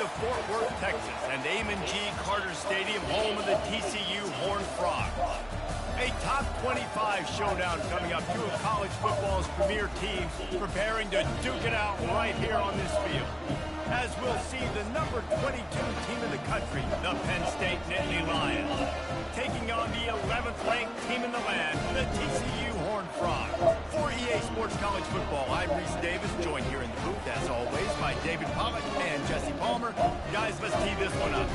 Fort Worth, Texas, and Amon G. Carter Stadium, home of the TCU Horned Frogs. A top 25 showdown coming up. Two of college football's premier teams preparing to duke it out right here on this field. As we'll see the number 22 team in the country, the Penn State Nittany Lions, taking on the 11th ranked team in the land, the TCU Horned Frogs. For EA Sports College Football, I'm Reese Davis, joined here in the booth, as always, by David Pollock and Jesse Palmer. Guys, let's tee this one up.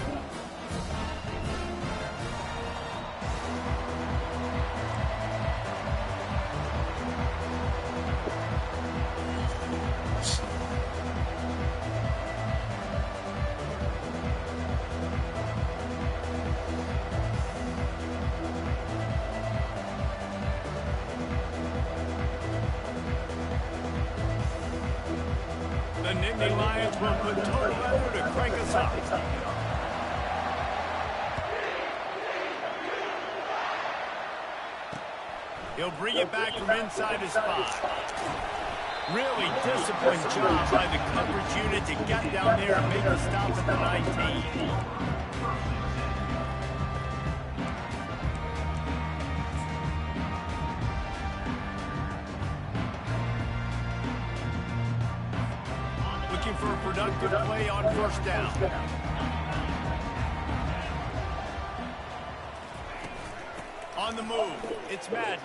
The Nittany Lions will put total leather to crank us up. He'll bring it back from inside his 5. Really disciplined job by the coverage unit to get down there and make the stop at the 19. Looking for a productive play on first down. On the move, it's Madden.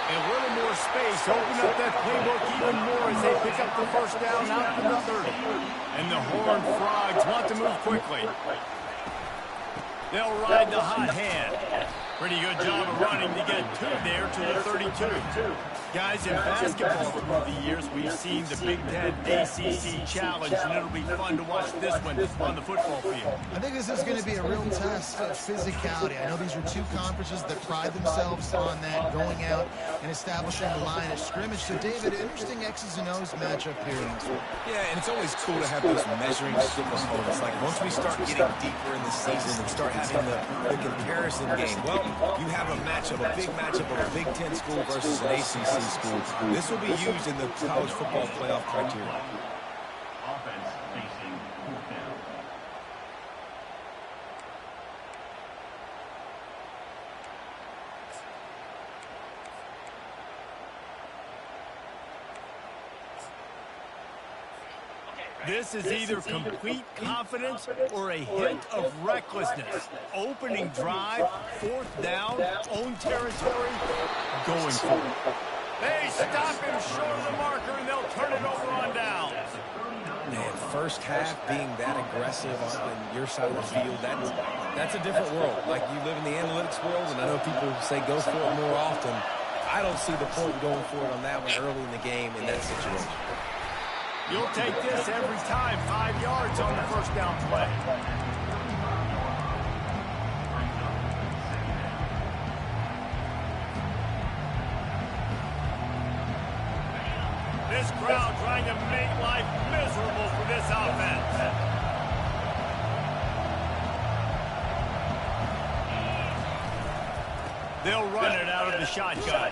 A little more space, open up that playbook even more as they pick up the first down out from the 30. And the Horned Frogs want to move quickly. They'll ride the hot hand. Pretty good job of running to get 2 there to the 32. Guys, in basketball through the years, we've seen the Big Ten ACC Challenge, and it'll be fun to watch this one on the football field. I think this is going to be a real test of physicality. I know these are two conferences that pride themselves on that, going out and establishing the line of scrimmage. So, David, interesting X's and O's matchup here in this one. Yeah, and it's always cool to have those measuring stick opponents. Like, once we start getting deeper in the season and start having the comparison game, well, you have a matchup, a big matchup of a Big Ten school versus an ACC school. This will be used in the college football playoff criteria. Offense facing fourth down. This is either complete confidence or a hint of recklessness. Opening drive, fourth down, own territory, going for it. They stop him short of the marker, and they'll turn it over on downs. Man, first half being that aggressive on your side of the field, that's a different world. Like, you live in the analytics world, and I know people say go for it more often. I don't see the point going for it on that one early in the game in that situation. You'll take this every time, 5 yards on the first down play. This crowd trying to make life miserable for this offense. They'll run it out of the shotgun.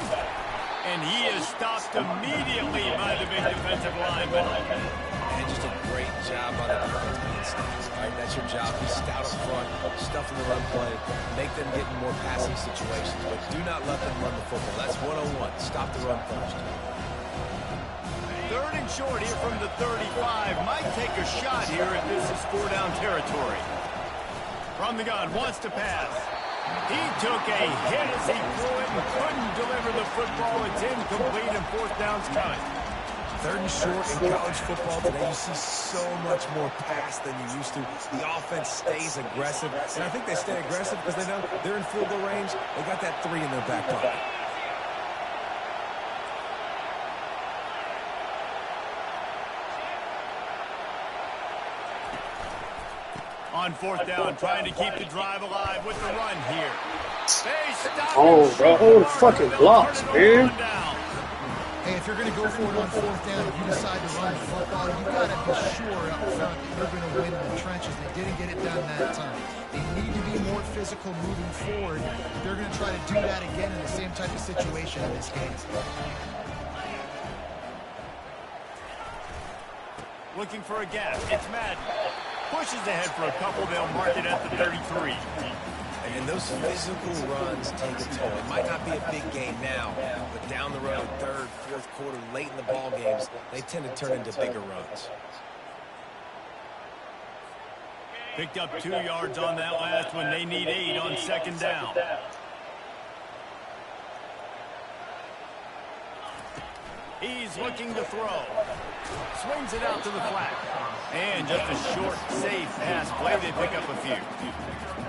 And he is stopped immediately by the big defensive lineman. And just a great job by the defense being stopped. All right, that's your job. Be stout up front, stuff in the run play, make them get in more passing situations, but do not let them run the football. That's 101. Stop the run first. 3rd and short here from the 35. Might take a shot here if this is 4-down territory. From the gun, wants to pass. He took a hit as he threw it and couldn't deliver the football. It's incomplete and 4th down's coming. 3rd and short in college football today, you see so much more pass than you used to. The offense stays aggressive, and I think they stay aggressive because they know they're in field goal range. They got that 3 in their back pocket. On 4th down, trying to keep the drive alive with the run here. They stop bro, hold fucking blocks, man. Hey, if you're going to go for it on 4th down, if you decide to run the football, you've got to be sure up front that you're going to win in the trenches. They didn't get it done that time. They need to be more physical moving forward. They're going to try to do that again in the same type of situation in this game. Looking for a gap. It's Madden. Pushes ahead for a couple. They'll mark it at the 33. And those physical runs take a toll. It might not be a big game now, but down the road, third, fourth quarter, late in the ball games, they tend to turn into bigger runs. Picked up 2 yards on that last one. They need 8 on second down. He's looking to throw. Swings it out to the flat. And just a short, safe pass play. They pick up a few.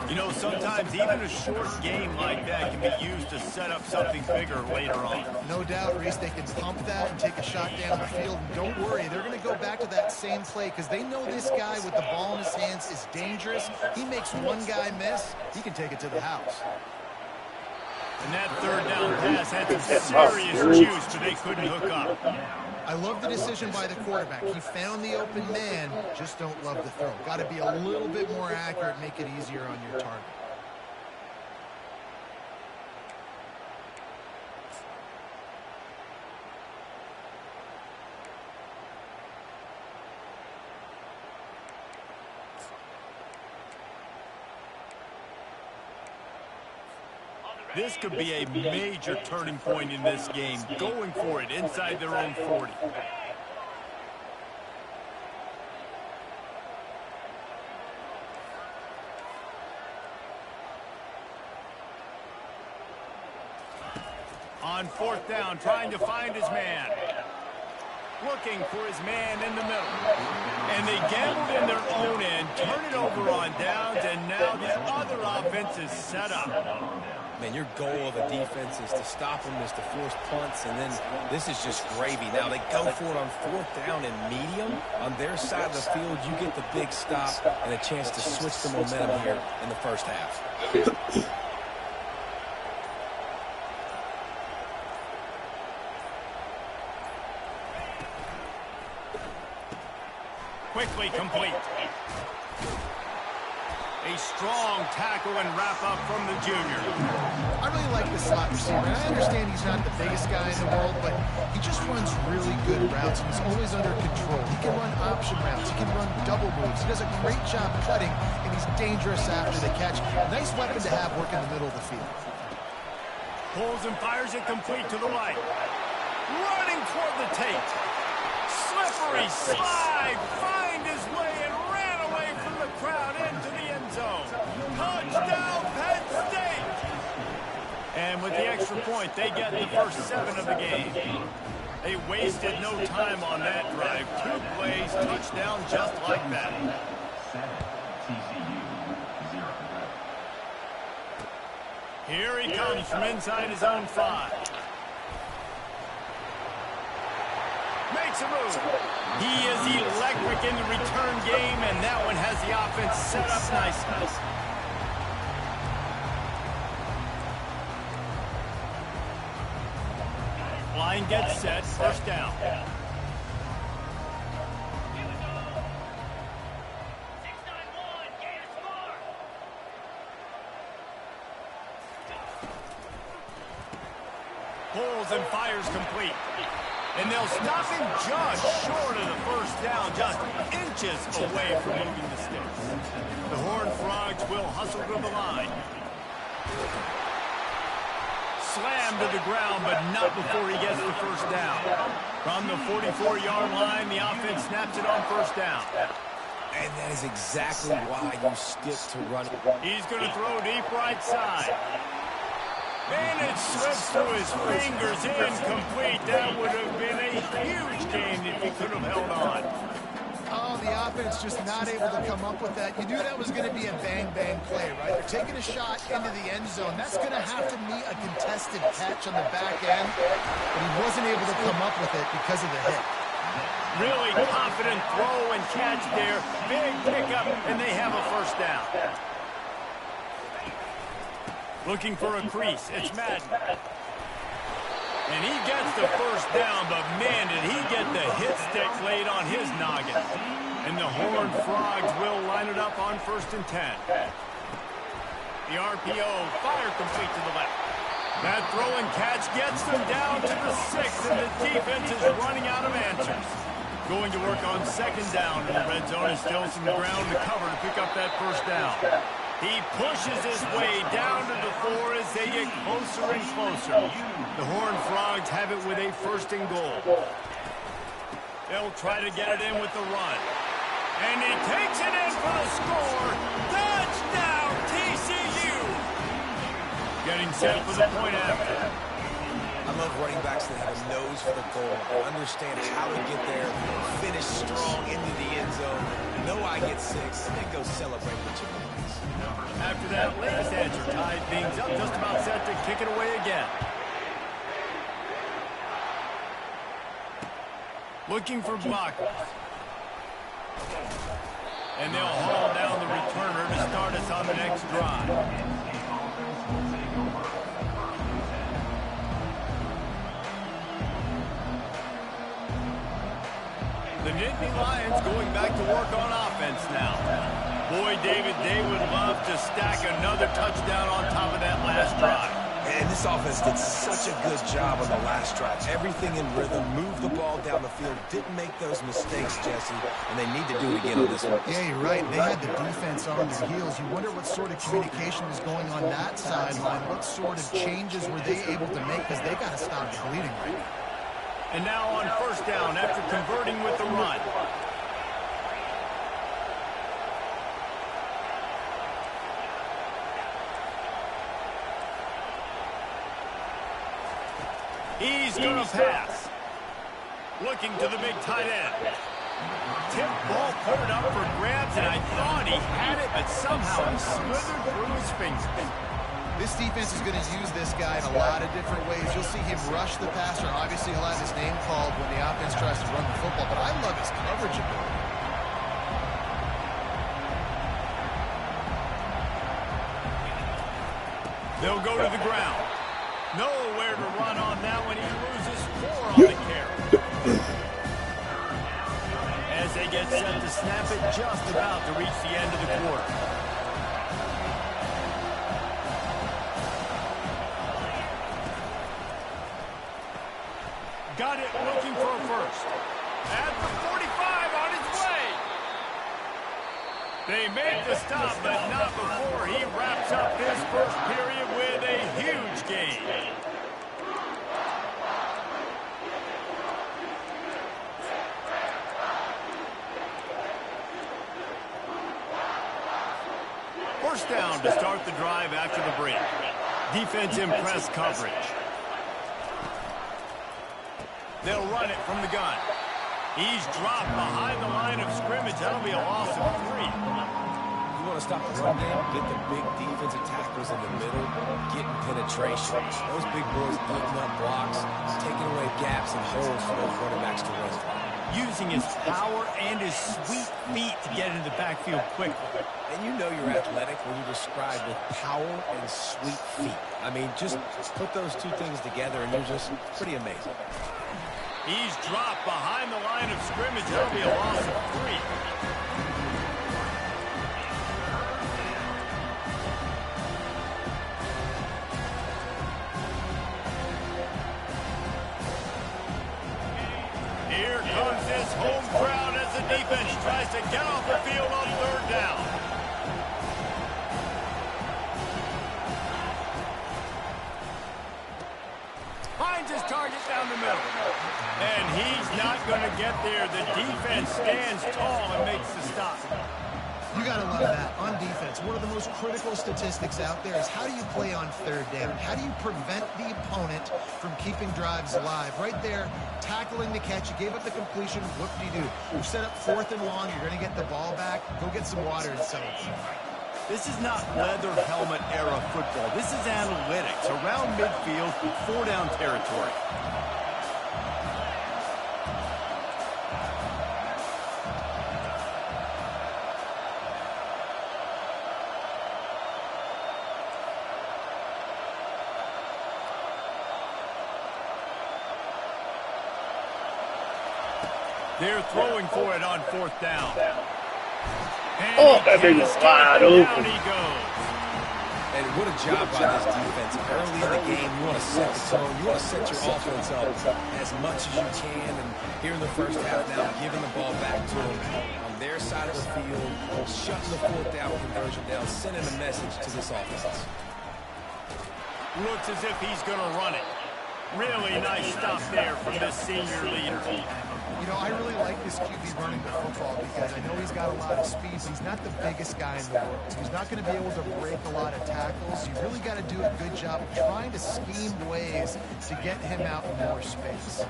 You know, sometimes even a short game like that can be used to set up something bigger later on. No doubt, Reese, they can pump that and take a shot down the field. And don't worry, they're going to go back to that same play because they know this guy with the ball in his hands is dangerous. He makes one guy miss, he can take it to the house. And that third down pass had some serious juice, but they couldn't hook up. I love the decision by the quarterback. He found the open man, just don't love the throw. Got to be a little bit more accurate, make it easier on your target. This could be a major turning point in this game. Going for it inside their own 40. On fourth down, trying to find his man. Looking for his man in the middle. And they gambled in their own end, turn it over on downs, and now the other offense is set up. Man, your goal of a defense is to stop them, is to force punts, and then this is just gravy. Now they go for it on fourth down and medium. On their side of the field, you get the big stop and a chance to switch the momentum here in the first half. Quickly complete. A strong tackle and wrap up from the junior. I really like the slot receiver, and I understand he's not the biggest guy in the world, but he just runs really good routes, and he's always under control. He can run option routes. He can run double moves. He does a great job cutting, and he's dangerous after the catch. Nice weapon to have work in the middle of the field. Pulls and fires it complete to the right. Running toward the tape. Slippery slide. Find his way and ran away from the crowd into the end zone. Touchdown, Penn State! And with the extra point, they get the first 7 of the game. They wasted no time on that drive. 2 plays, touchdown just like that. 7, TCU, 0. Here he comes from inside his own 5. Makes a move. He is electric in the return game, and that one has the offense set up nicely. Line gets set, first down. Pulls and fires complete. And they'll stop him just short of the first down, just inches away from moving the sticks. The Horned Frogs will hustle to the line. Slammed to the ground, but not before he gets the first down. From the 44-yard line, the offense snaps it on first down. And that is exactly why you stick to running. He's going to throw deep right side. And it slips through his fingers, incomplete. That would have been a huge gain if he could have held on. Oh, the offense just not able to come up with that. You knew that was going to be a bang-bang play, right? They're taking a shot into the end zone. That's going to have to meet a contested catch on the back end, but he wasn't able to come up with it because of the hit. Really confident throw and catch there. Big pickup, and they have a first down. Looking for a crease. It's Madden. And he gets the first down, but man, did he get the hit stick laid on his noggin. And the Horned Frogs will line it up on 1st and 10. The RPO, fire complete to the left. That throw and catch gets them down to the 6, and the defense is running out of answers. Going to work on second down in the red zone and still some ground to cover to pick up that first down. He pushes his way down to the 4 as they get closer and closer. The Horned Frogs have it with a first and goal. They'll try to get it in with the run. And he takes it in for the score. Touchdown, TCU! Getting set for the point after. I love running backs that have a nose for the goal, understand how to get there, finish strong into the end zone, know I get 6, and then go celebrate with your boys. After that latest answer tied things up, just about set to kick it away again. Looking for blockers. And they'll haul down the returner to start us on the next drive. The Nittany Lions going back to work on offense now. Boy, David, they would love to stack another touchdown on top of that last drive. And this offense did such a good job on the last drive. Everything in rhythm, moved the ball down the field, didn't make those mistakes, Jesse, and they need to do it again on this one. Yeah, you're right. They had the defense on their heels. You wonder what sort of communication is going on that sideline. What sort of changes were they able to make, because they got to stop bleeding right now. And now on first down after converting with the run. He's going to pass. Looking to the big tight end. Tip ball put it up for grabs, and I thought he had it, but somehow he slithered through his fingers. This defense is going to use this guy in a lot of different ways. You'll see him rush the passer. Obviously, he'll have his name called when the offense tries to run the football, but I love his coverage ability. They'll go to the ground. Nowhere to run on that one. He loses 4 on the carry. As they get set to snap it, just about to reach the end of the quarter. Got it, looking for a first. At the 45, on its way. They make the stop, but not before he wraps up this first period with a huge gain. First down to start the drive after the break. Defense in press coverage. They'll run it from the gun. He's dropped behind the line of scrimmage. That'll be a loss of 3. You want to stop the run game, get the big defensive tackles in the middle, getting penetration. Those big boys putting up blocks, taking away gaps and holes for those running backs to run. Using his power and his sweet feet to get into the backfield quickly. And you know you're athletic when you describe with power and sweet feet. I mean, just put those two things together and you're just pretty amazing. He's dropped behind the line of scrimmage. That'll be a loss of 3. Here comes this home crowd as the defense tries to get off the field on third down. Finds his target down the middle. And he's not going to get there. The defense stands tall and makes the stop. You got to love that. On defense, one of the most critical statistics out there is how do you play on third down? How do you prevent the opponent from keeping drives alive? Right there, tackling the catch. You gave up the completion. What do you do? You set up 4th and long. You're going to get the ball back. Go get some water and celebrate. This is not leather helmet era football. This is analytics. Around midfield, 4-down territory. They're throwing for it on 4th down. And that thing is wide open. Down he goes. And what a job by this defense. Early in the game, you want to set the tone. You want to set your offense up as much as you can. And here in the first half now, giving the ball back to them on their side of the field, shutting the fourth down conversion down, sending a message to this offense. Looks as if he's going to run it. Really nice stop there from this senior leader. You know, I really like this QB running the football because I know he's got a lot of speed, but he's not the biggest guy in the world. He's not going to be able to break a lot of tackles. You really got to do a good job of trying to scheme ways to get him out in more space.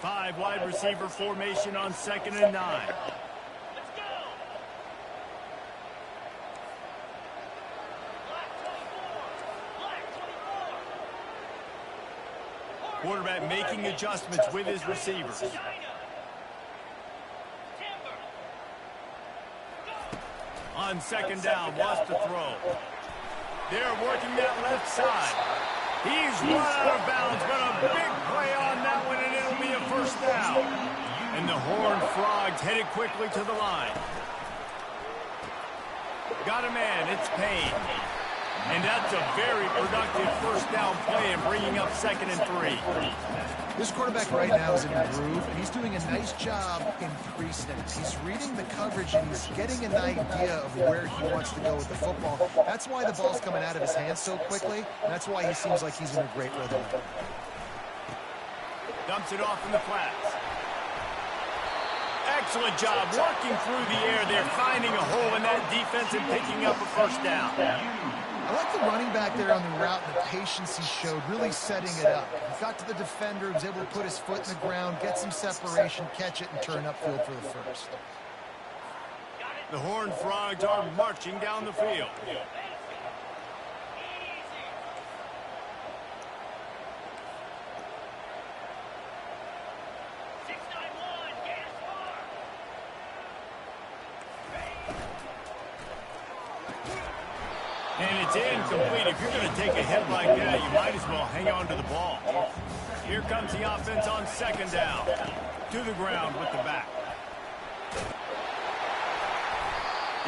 5 wide receiver formation on 2nd and 9. Quarterback making adjustments with his receivers. On 2nd down, wants to throw. They're working that left side. He's run out of bounds, but a big play on that one, and it'll be a first down. And the Horned Frogs headed quickly to the line. Got a man, it's Payne. And that's a very productive first down play and bringing up 2nd and 3. This quarterback right now is in a groove, and he's doing a nice job in 3 snaps. He's reading the coverage, and he's getting an idea of where he wants to go with the football. That's why the ball's coming out of his hands so quickly, and that's why he seems like he's in a great rhythm. Dumps it off in the flats. Excellent job working through the air. They're finding a hole in that defense and picking up a first down. I like the running back there on the route and the patience he showed, really setting it up. He got to the defender, was able to put his foot in the ground, get some separation, catch it, and turn upfield for the first. The Horned Frogs are marching down the field. And it's incomplete. If you're going to take a hit like that, you might as well hang on to the ball. Here comes the offense on 2nd down. To the ground with the back.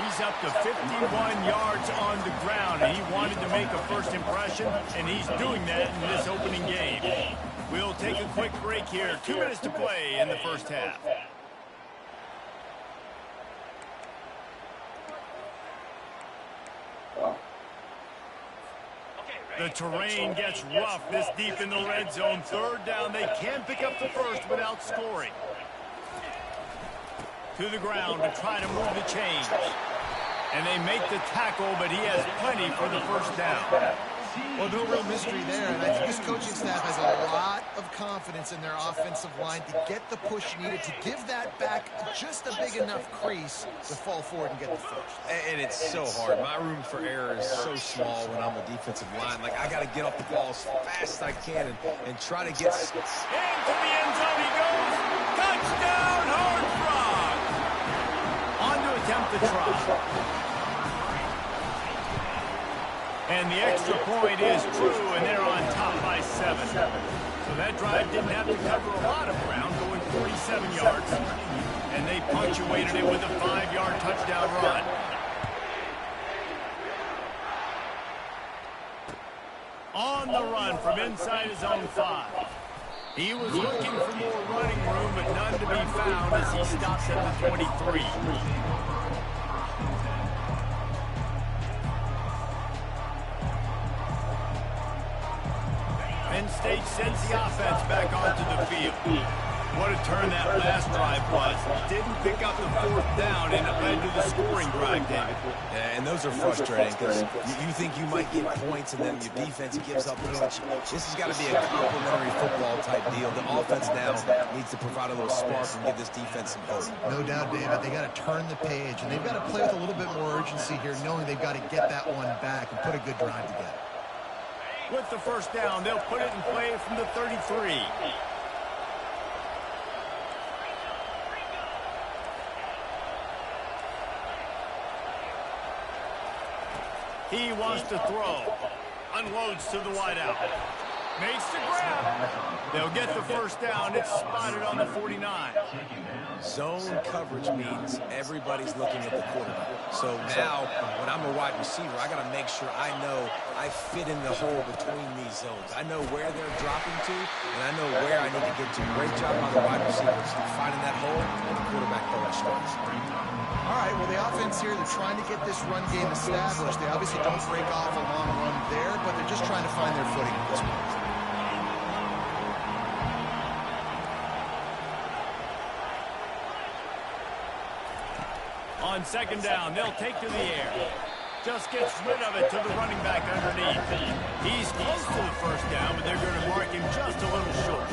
He's up to 51 yards on the ground, and he wanted to make a first impression, and he's doing that in this opening game. We'll take a quick break here. 2 minutes to play in the first half. The terrain gets rough this deep in the red zone. 3rd down, they can't pick up the first without scoring. To the ground to try to move the chains. And they make the tackle, but he has plenty for the first down. Well, no real mystery there, and I think this coaching staff has a lot of confidence in their offensive line to get the push needed to give that back just a big enough crease to fall forward and get the first. And it's so hard. My room for error is so small when I'm a defensive line. Like, I got to get off the ball as fast as I can and try to get... Into the end zone he goes. Touchdown, Horned Frogs. On to attempt the try. And the extra point is true, and they're on top by 7. So that drive didn't have to cover a lot of ground, going 47 yards. And they punctuated it with a 5-yard touchdown run. On the run from inside his own 5. He was looking for more running room, but none to be found as he stops at the 23. Penn State sends the offense back onto the field. What a turn that last drive was. Didn't pick up the 4th down, and it led to the scoring drive, David. Yeah, and those are frustrating because you think you might get points, and then your defense gives up points. This has got to be a complimentary football type deal. The offense now needs to provide a little spark and give this defense some hope. No doubt, David. They got to turn the page, and they've got to play with a little bit more urgency here, knowing they've got to get that one back and put a good drive together. With the first down, they'll put it in play from the 33. He wants to throw. Unloads to the wideout. Makes the grab. They'll get the first down. It's spotted on the 49. Zone coverage means everybody's looking at the quarterback. So now, when I'm a wide receiver, I got to make sure I know I fit in the hole between these zones. I know where they're dropping to, and I know where I need to get to. Great job by the wide receivers finding that hole, and the quarterback throwing strikes. All right, well, the offense here, they're trying to get this run game established. They obviously don't break off a long run there, but they're just trying to find their footing at this point. On second down, they'll take to the air. Just gets rid of it to the running back underneath. He's close to the first down, but they're going to mark him just a little short.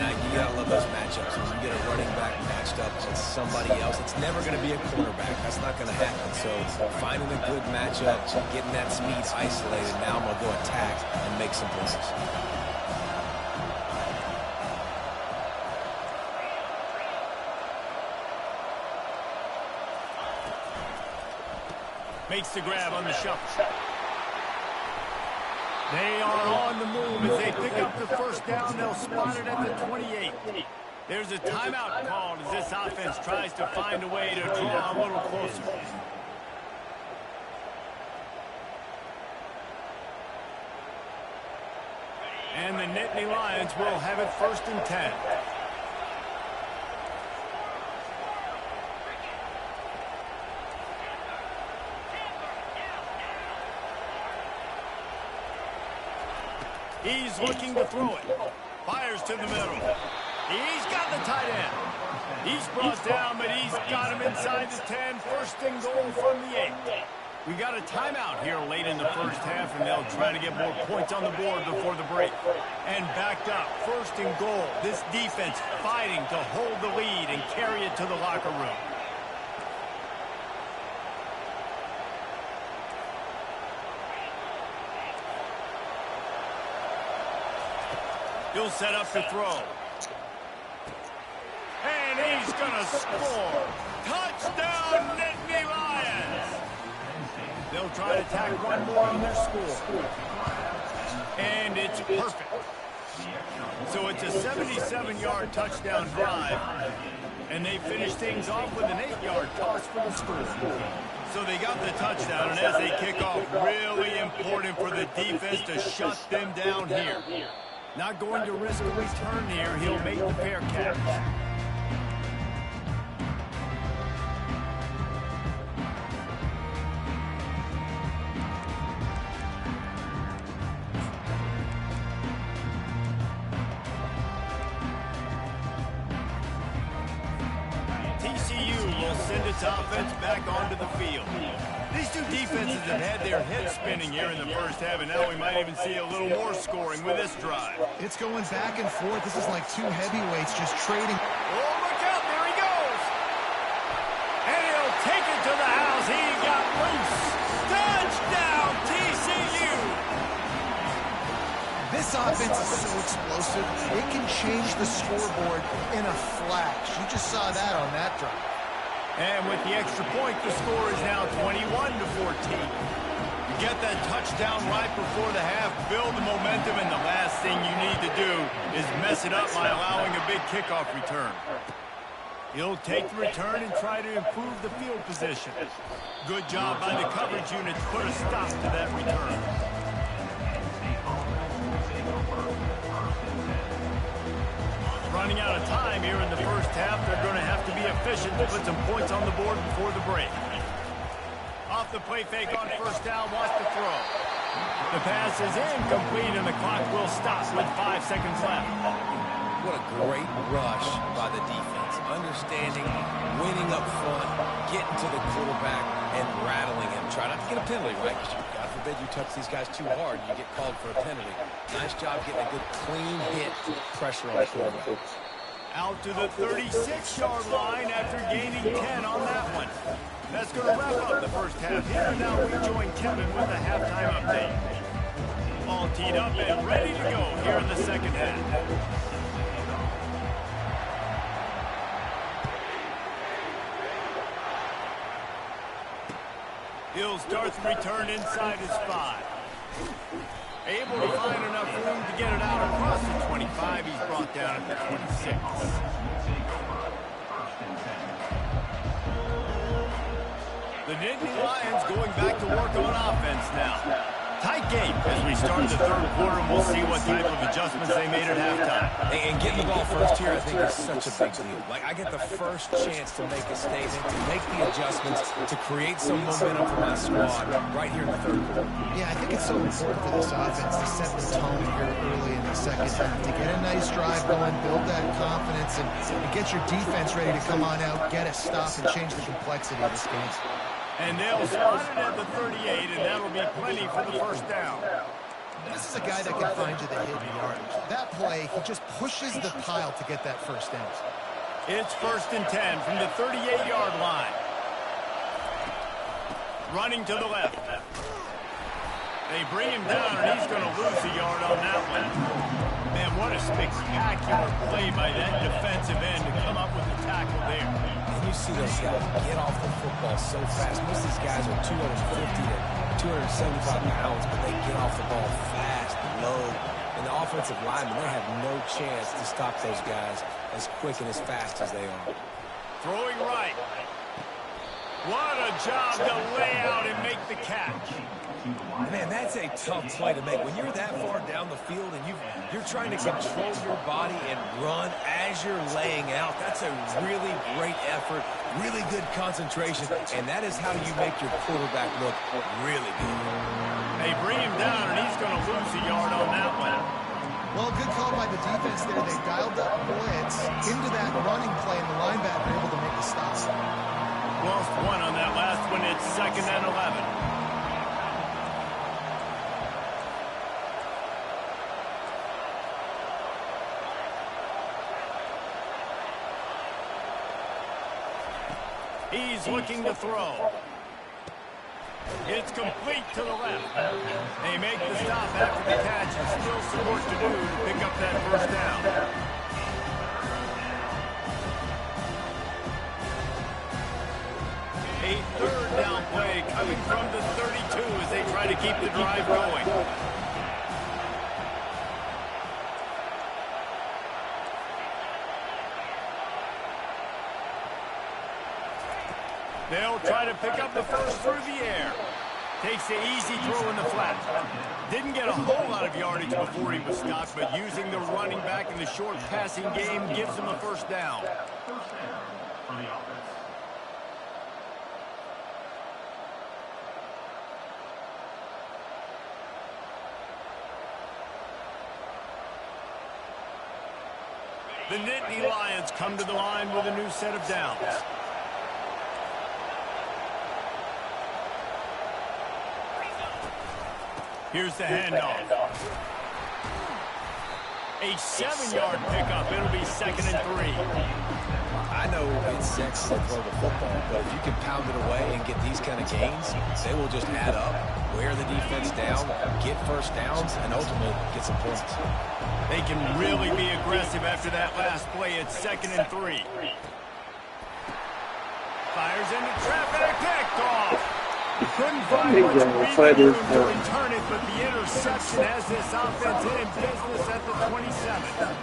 You gotta love those matchups. When you get a running back matched up with somebody else, it's never going to be a cornerback. That's not going to happen. So finding a good matchup, getting that speed isolated, now I'm going to go attack and make some plays. Makes the grab on the shuffle. They are on the move as they pick up the first down. They'll spot it at the 28. There's a timeout called as this offense tries to find a way to draw a little closer. And the Nittany Lions will have it 1st and 10. He's looking to throw it. Fires to the middle. He's got the tight end. He's brought down, but he's got him inside the 10. 1st and goal from the 8. We got a timeout here late in the first half, and they'll try to get more points on the board before the break. And backed up, 1st and goal. This defense fighting to hold the lead and carry it to the locker room. He'll set up to throw. And he's going to score. Touchdown, Nittany Lions. They'll try to tack one more on their score. And it's perfect. So it's a 77-yard touchdown drive. And they finish things off with an 8-yard toss for the score. So they got the touchdown, and as they kick off, really important for the defense to shut them down here. Not going to risk a return here. He'll make the fair catch. TCU will send its offense back onto the field. These two defenses have had their heads spinning here in the first half, and now we might even see a little more scoring with this drive. It's going back and forth. This is like two heavyweights just trading. Oh, look out. There he goes. And he'll take it to the house. He got loose. Touchdown, TCU. This offense is so explosive. It can change the scoreboard in a flash. You just saw that on that drive. And with the extra point, the score is now 21-14. You get that touchdown right before the half, build the momentum, and the last thing you need to do is mess it up by allowing a big kickoff return. He'll take the return and try to improve the field position. Good job by the coverage unit to put a stop to that return. Running out of time here in the first half. They're going to have to be efficient to put some points on the board before the break. Off the play fake on first down, wants to throw. The pass is incomplete, and the clock will stop with 5 seconds left. What a great rush by the defense. Understanding, winning up front, getting to the quarterback, and rattling him. Try not to get a penalty, right? Because God forbid you touch these guys too hard and you get called for a penalty. Nice job getting a good clean hit, pressure on the quarterback. Out to the 36-yard line after gaining 10 on that one. That's going to wrap up the first half here. Now we join Kevin with the halftime update. All teed up and ready to go here in the second half. He'll start the return inside his 5. Able to find enough room to get it out across the 25. He's brought down at the 26. The Nittany Lions going back to work on offense now. Tight game as we start the third quarter, and we'll see what type of adjustments they made at halftime. And getting the ball first here, I think, is such a big deal. Like, I get the first chance to make a statement, to make the adjustments, to create some momentum for my squad right here in the third quarter. Yeah, I think it's so important for this offense to set the tone here early in the second half, to get a nice drive going, build that confidence, and get your defense ready to come on out, get a stop, and change the complexity of this game. And they'll spot it at the 38, and that'll be plenty for the first down. This is a guy that can find you the hidden yardage. That play, he just pushes the pile to get that first down. It's 1st and 10 from the 38-yard line. Running to the left. They bring him down, and he's going to lose a yard on that one. Man, what a spectacular play by that defensive end to come up with a tackle there. And you see those guys get off the football so fast. Most of these guys are 250 to 275 pounds, but they get off the ball fast, low. And the offensive linemen, they have no chance to stop those guys as quick and as fast as they are. Throwing right. What a job to lay out and make the catch. Man, that's a tough play to make. When you're that far down the field and you're trying to control your body and run as you're laying out, that's a really great effort, really good concentration, and that is how you make your quarterback look really good. They bring him down, and he's going to lose a yard on that one. Well, good call by the defense there. They dialed up blitz into that running play, and the linebacker able to make the stop. Lost one on that last one. It's 2nd and 11. He's looking to throw. It's complete to the left. They make the stop after the catch, and still some work to do to pick up that first down. A 3rd down play coming from the 32 as they try to keep the drive going. They'll try to pick up the first through the air. Takes the easy throw in the flat. Didn't get a whole lot of yardage before he was stopped, but using the running back in the short passing game gives him a first down. The Nittany Lions come to the line with a new set of downs. Here's the handoff. A 7-yard pickup. It'll be 2nd and 3. I know it's sexy to throw the football, but if you can pound it away and get these kind of gains, they will just add up, wear the defense down, get first downs, and ultimately get some points. They can really be aggressive after that last play. It's 2nd and 3. Fires into traffic. Picked off. Couldn't find much breathing room to return it, but the interception has this offense in business at the 27.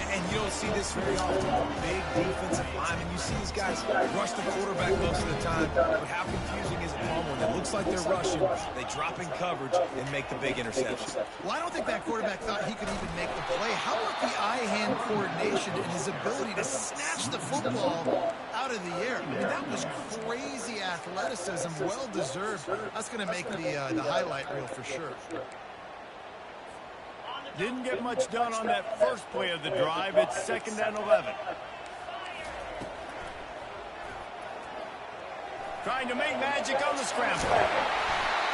And you don't see this very often. Big defensive linemen. You see these guys rush the quarterback most of the time, but how confusing is it when it looks like they're rushing, they drop in coverage and make the big interception? Well, I don't think that quarterback thought he could even make the play. How about the eye-hand coordination and his ability to snatch the football out of the air? I mean, that was crazy athleticism, well-deserved. That's going to make the highlight reel for sure. Didn't get much done on that first play of the drive. It's 2nd and 11. Trying to make magic on the scramble.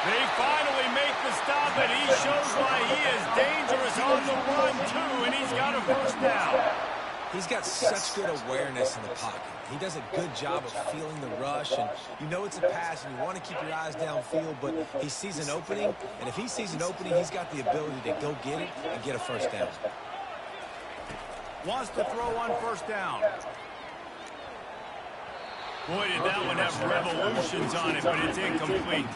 They finally make the stop, and he shows why he is dangerous on the run, too, and he's got a first down. He's got such good awareness in the pocket. He does a good job of feeling the rush, and you know it's a pass, and you want to keep your eyes downfield, but he sees an opening, and if he sees an opening, he's got the ability to go get it and get a first down. Wants to throw on first down. Boy, did that one have revolutions on it, but it's incomplete.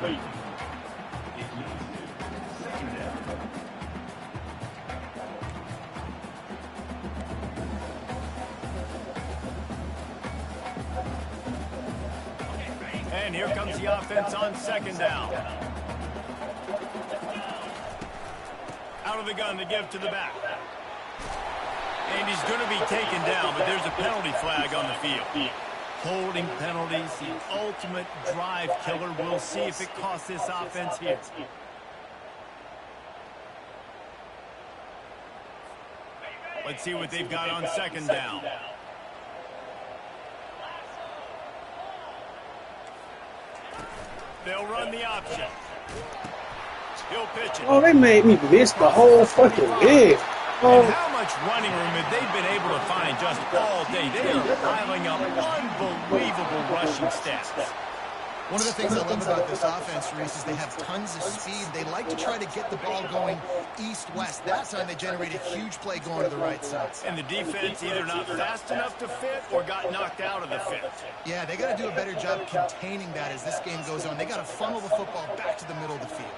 And here comes the offense on second down. Out of the gun to give to the back. And he's going to be taken down, but there's a penalty flag on the field. Holding penalties, the ultimate drive killer. We'll see if it costs this offense here. Let's see what they've got on second down. They'll run the option. He'll pitch it. Oh, they made me miss the whole fucking game. And how much running room have they been able to find just all day? They are piling up unbelievable rushing stats. One of the things I love about this offense, Reese, is they have tons of speed. They like to try to get the ball going east-west. That time they generated a huge play going to the right side. And the defense either not fast enough to fit or got knocked out of the fit. Yeah, they got to do a better job containing that as this game goes on. They got to funnel the football back to the middle of the field.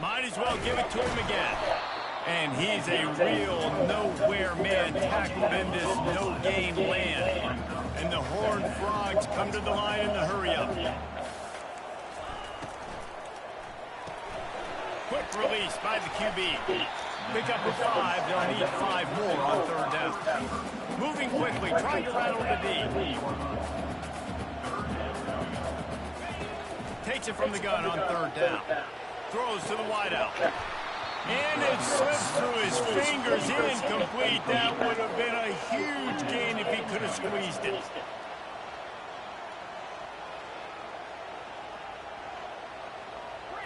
Might as well give it to him again. And he's a real nowhere man tackled in this no-game land. And the Horned Frogs come to the line in the hurry-up. Quick release by the QB. Pick up a 5. They'll need 5 more on third down. Moving quickly, trying to rattle the D. Takes it from the gun on third down. Throws to the wideout. And it slips through his fingers, incomplete. That would have been a huge gain if he could have squeezed it.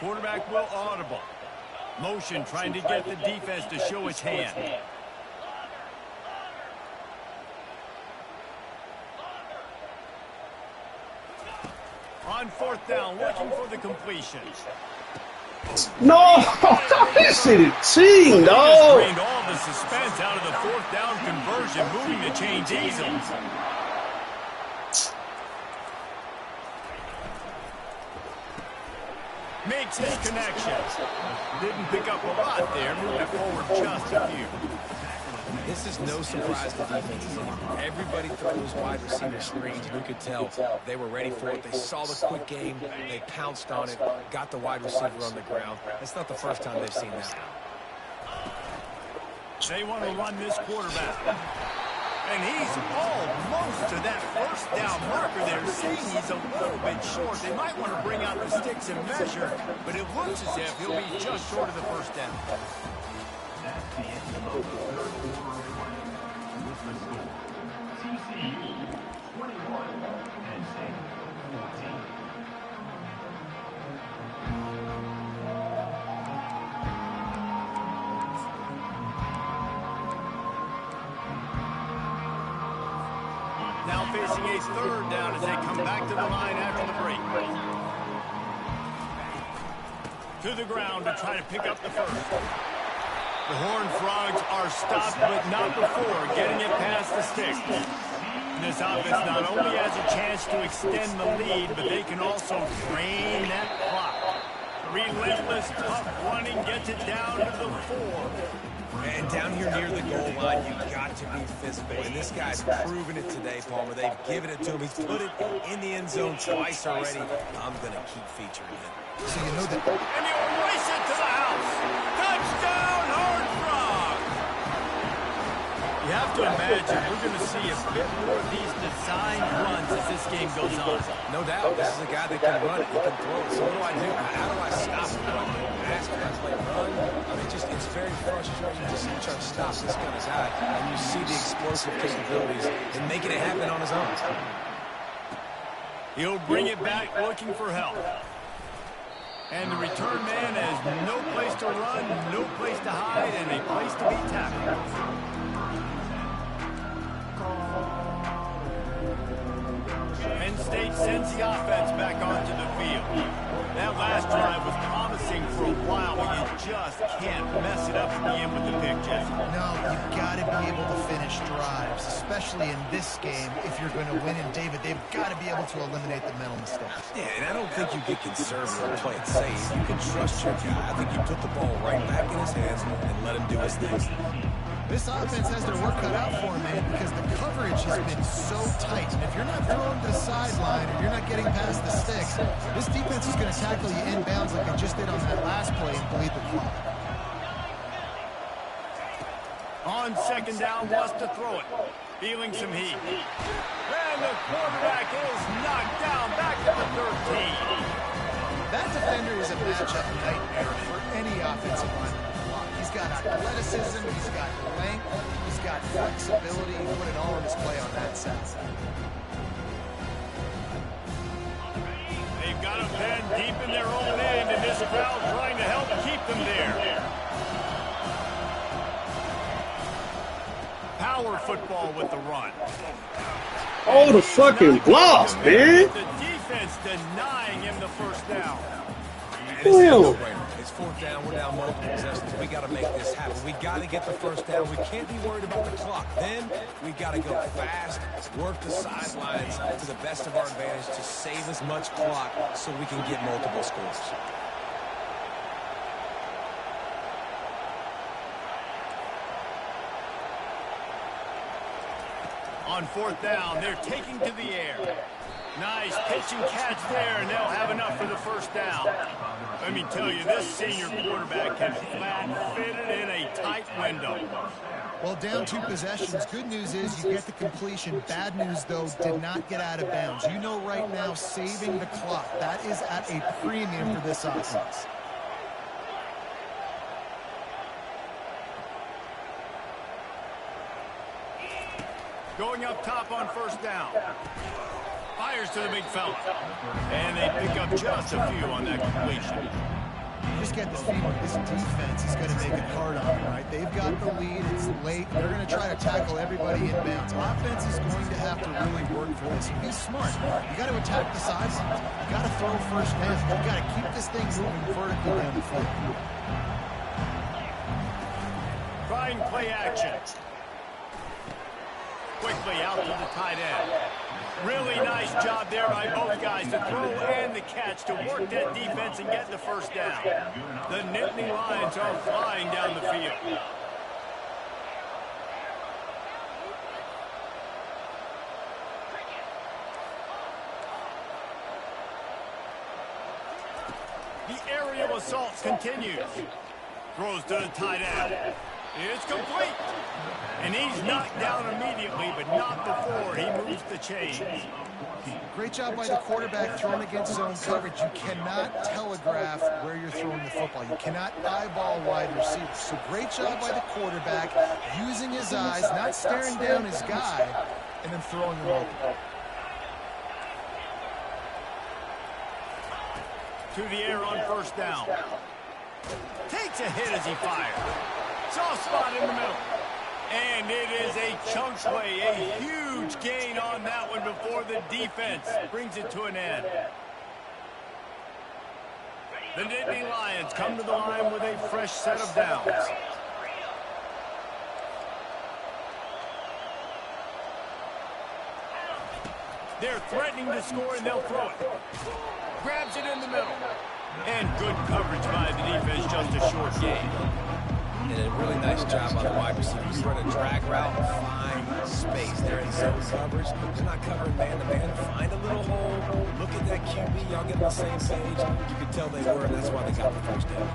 Quarterback will audible. Motion trying to get the defense to show its hand. On fourth down, looking for the completion. No, this shit is cheating, dog. Drained all the suspense out of the fourth down conversion, moving the chains easily. Makes his connection. Didn't pick up a lot there, moved it forward just a few. This is no surprise to defenses anymore. Everybody throws wide receiver screens, and you could tell they were ready for it. They saw the quick game, they pounced on it, got the wide receiver on the ground. It's not the first time they've seen that. They want to run this quarterback. And he's almost to that first down marker there, seeing he's a little bit short. They might want to bring out the sticks and measure, but it looks as if he'll be just short of the first down. That's the end of the third quarter. With the score, TCU 21, Penn State 14. Now facing a third down as they come back to the line after the break. To the ground to try to pick up the first. The Horned Frogs are stopped, but not before getting it past the sticks. This offense not only has a chance to extend the lead, but they can also drain that clock. Relentless, tough running gets it down to the 4. And down here near the goal line, you've got to be physical. And this guy's proven it today, Palmer. They've given it to him. He's put it in the end zone twice already. I'm going to keep featuring him. So you know that. And he'll race it to the house. Touchdown, Horned Frog! You have to imagine we're going to see a bit more of these designed runs as this game goes on. No doubt, this is a guy that can run it, he can throw it. So what do? How do I stop him? Do I play pass? Do I play run? I mean, it's very frustrating to see him try to stop this kind of guy. And you see the explosive capabilities and making it happen on his own. He'll bring it back looking for help. And the return man has no place to run, no place to hide, and a place to be tackled. Penn State sends the offense back onto the field. That last drive was promising for a while, but you just can't mess it up at the end with the pick, Jesse. No, you've got to be able to finish drives, especially in this game. If you're going to win, and David, they've got to be able to eliminate the mental mistakes. Yeah, and I don't think you get conservative and play it safe. You can trust your guy. I think you put the ball right back in his hands and let him do his thing. This offense has their work cut out for them, man, because the coverage has been so tight. And if you're not throwing to the sideline or you're not getting past the sticks, this defense is going to tackle you inbounds like they just did on that last play and bleed the clock. On second down, wants to throw it. Feeling some heat. And the quarterback is knocked down back to the 13. That defender is a matchup nightmare for any offensive lineman. He's got athleticism, he's got length, he's got flexibility. He put it all in his play on that side. They've got a pen deep in their own end, and this crowd trying to help keep them there. Power football with the run. Oh, the fucking blocks, man. The defense denying him the first down. Damn. It's fourth down. We're down multiple possessions. We got to make this happen. We got to get the first down. We can't be worried about the clock. Then we got to go fast, work the sidelines to the best of our advantage to save as much clock so we can get multiple scores. On fourth down, they're taking to the air. Nice pitch and catch there, and they'll have enough for the first down. Let me tell you, this senior quarterback can flat fit it in a tight window. Well, down 2 possessions. Good news is you get the completion. Bad news, though, did not get out of bounds. You know right now, saving the clock, that is at a premium for this offense. Going up top on first down. Fires to the big fella. And they pick up just a few on that completion. You just get this feeling this defense is going to make it hard on them, right? They've got the lead. It's late. They're going to try to tackle everybody in bounds. Offense is going to have to really work for this. Be smart. You got to attack the sidelines. You got to throw first down. You got to keep this thing moving vertically down the field. Trying play action. Quickly out to the tight end. Really nice job there by both guys to throw and the catch to work that defense and get the first down. The Nittany Lions are flying down the field. The aerial assault continues. Throws to the tight end. It's complete. And he's knocked down immediately, but not before he moves the chains. Great job by the quarterback throwing against zone coverage. You cannot telegraph where you're throwing the football. You cannot eyeball wide receivers. So great job by the quarterback using his eyes, not staring down his guy, and then throwing him open. To the air on first down. Takes a hit as he fires. Soft spot in the middle. And it is a chunk play, a huge gain on that one before the defense brings it to an end. The Nittany Lions come to the line with a fresh set of downs. They're threatening to score, and they'll throw it. Grabs it in the middle. And good coverage by the defense, just a short gain. And a really nice job on the wide receiver. You run a drag route, find space. They're in zone coverage. They're not covering man-to-man. Find a little hole. Look at that QB. Y'all get on the same page. You can tell they were, and that's why they got the first down.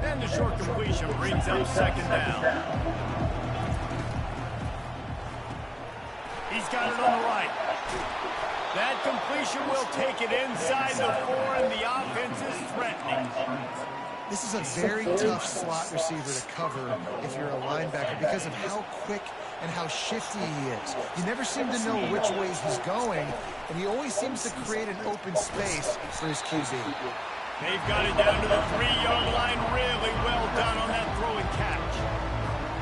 And the short completion brings up second down. He's got it on the right. That completion will take it inside the 4, and the offense is threatening. This is a very tough slot receiver to cover if you're a linebacker because of how quick and how shifty he is. You never seem to know which way he's going, and he always seems to create an open space for his QB. They've got it down to the 3-yard line. Really well done on that throw and catch.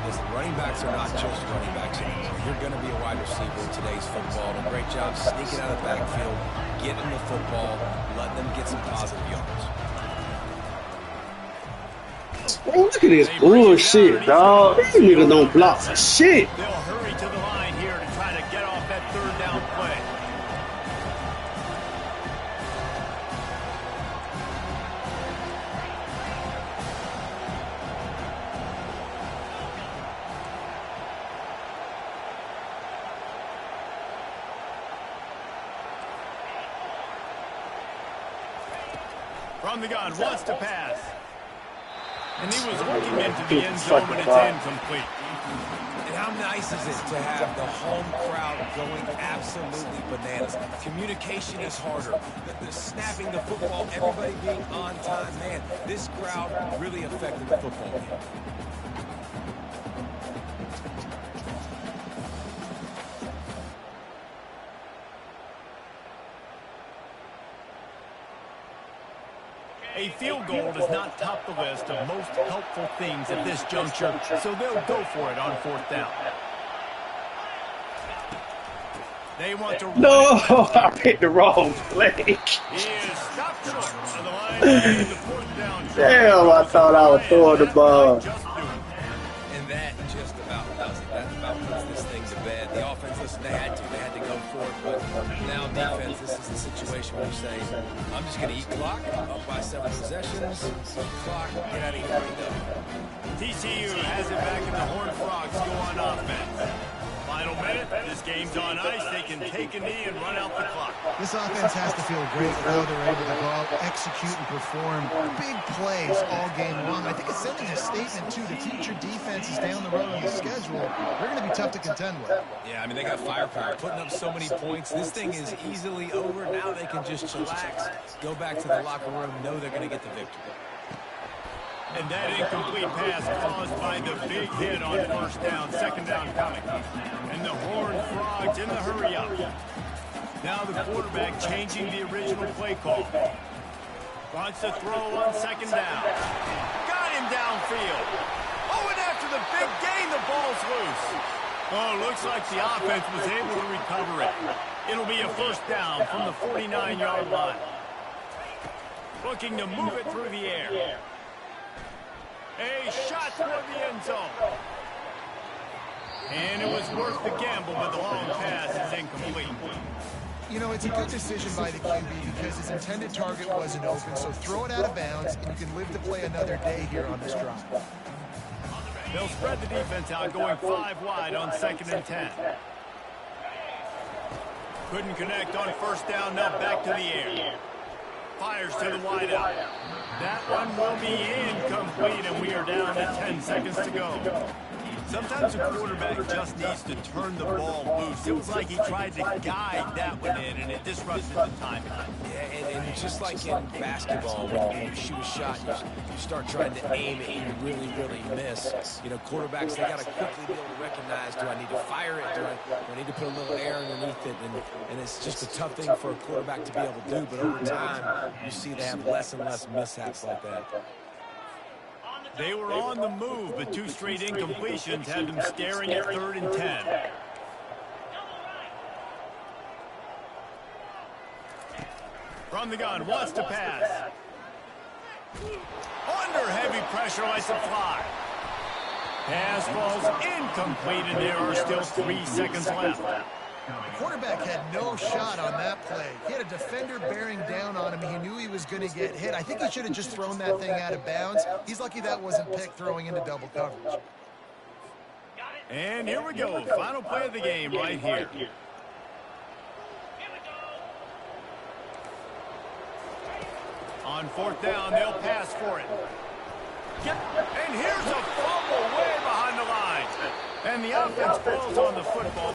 Listen, running backs are not just running backs anymore. You're going to be a wide receiver in today's football. And a great job sneaking out of the backfield, getting the football, letting them get some positive yards. Oh, look at this bullshit, dog. These niggas don't block for shit. They'll hurry to the line here to try to get off that third down play. From the gun, wants to pass. And he was looking into the end zone, but it's incomplete. And how nice is it to have the home crowd going absolutely bananas? Communication is harder. The snapping the football, everybody being on time. Man, this crowd really affected the football game. A field goal does not top the list of most helpful things at this juncture, so they'll go for it on 4th down. They want to... No, I picked the wrong play. He is stopped short on the line of the 4th down. Damn, I thought I was throwing the ball. And that just about does it. That about puts this thing to bed. The offense, listen, they had to go for it, but now defense, this is the situation where you say, I'm just going to eat clock, up by 7 possessions, clock, get out of here, TCU has it back in the Horned Frogs go on offense. Final minute, this game's on ice. They can take a knee and run out the clock. This offense has to feel great how they're able to go out, execute, and perform big plays all game long. I think it's sending a statement to the future defenses down the road on the schedule. They're going to be tough to contend with. Yeah, I mean, they got firepower, putting up so many points. This thing is easily over. Now they can just chillax, go back to the locker room, know they're going to get the victory. And that incomplete pass caused by the big hit on 1st down, 2nd down coming. And the Horned Frogs in the hurry up. Now the quarterback changing the original play call. Wants to throw on 2nd down. Got him downfield. Oh, and after the big gain, the ball's loose. Oh, looks like the offense was able to recover it. It'll be a 1st down from the 49-yard line. Looking to move it through the air. A shot toward the end zone. And it was worth the gamble, but the long pass is incomplete. You know, it's a good decision by the QB because his intended target wasn't open, so throw it out of bounds, and you can live to play another day here on this drive. They'll spread the defense out, going 5 wide on 2nd and 10. Couldn't connect on 1st down, now back to the air. Fires to the wideout. That one will be incomplete, and we are down to 10 seconds to go. Sometimes a quarterback just needs to turn the ball loose. It was like he tried to guide that one in, and it disrupted the timing. Yeah, and just like in basketball, when you shoot a shot, you start trying to aim it, and you really, really miss. You know, quarterbacks, they got to quickly be able to recognize, do I need to fire it? Do I need to put a little air underneath it? And it's just a tough thing for a quarterback to be able to do, but over time, you see they have less and less mishaps like that. They were on the move, but 2 straight incompletions had them staring at 3rd and 10. From the gun, wants to pass. Under heavy pressure, lets it fly. Pass falls incomplete, and there are still 3 seconds left. The quarterback had no shot on that play. He had a defender bearing down on him. He knew he was going to get hit. I think he should have just thrown that thing out of bounds. He's lucky that wasn't picked throwing into double coverage. And here we go. Final play of the game right here. On 4th down, they'll pass for it. And here's a fumble way behind the line. And the offense falls on the football.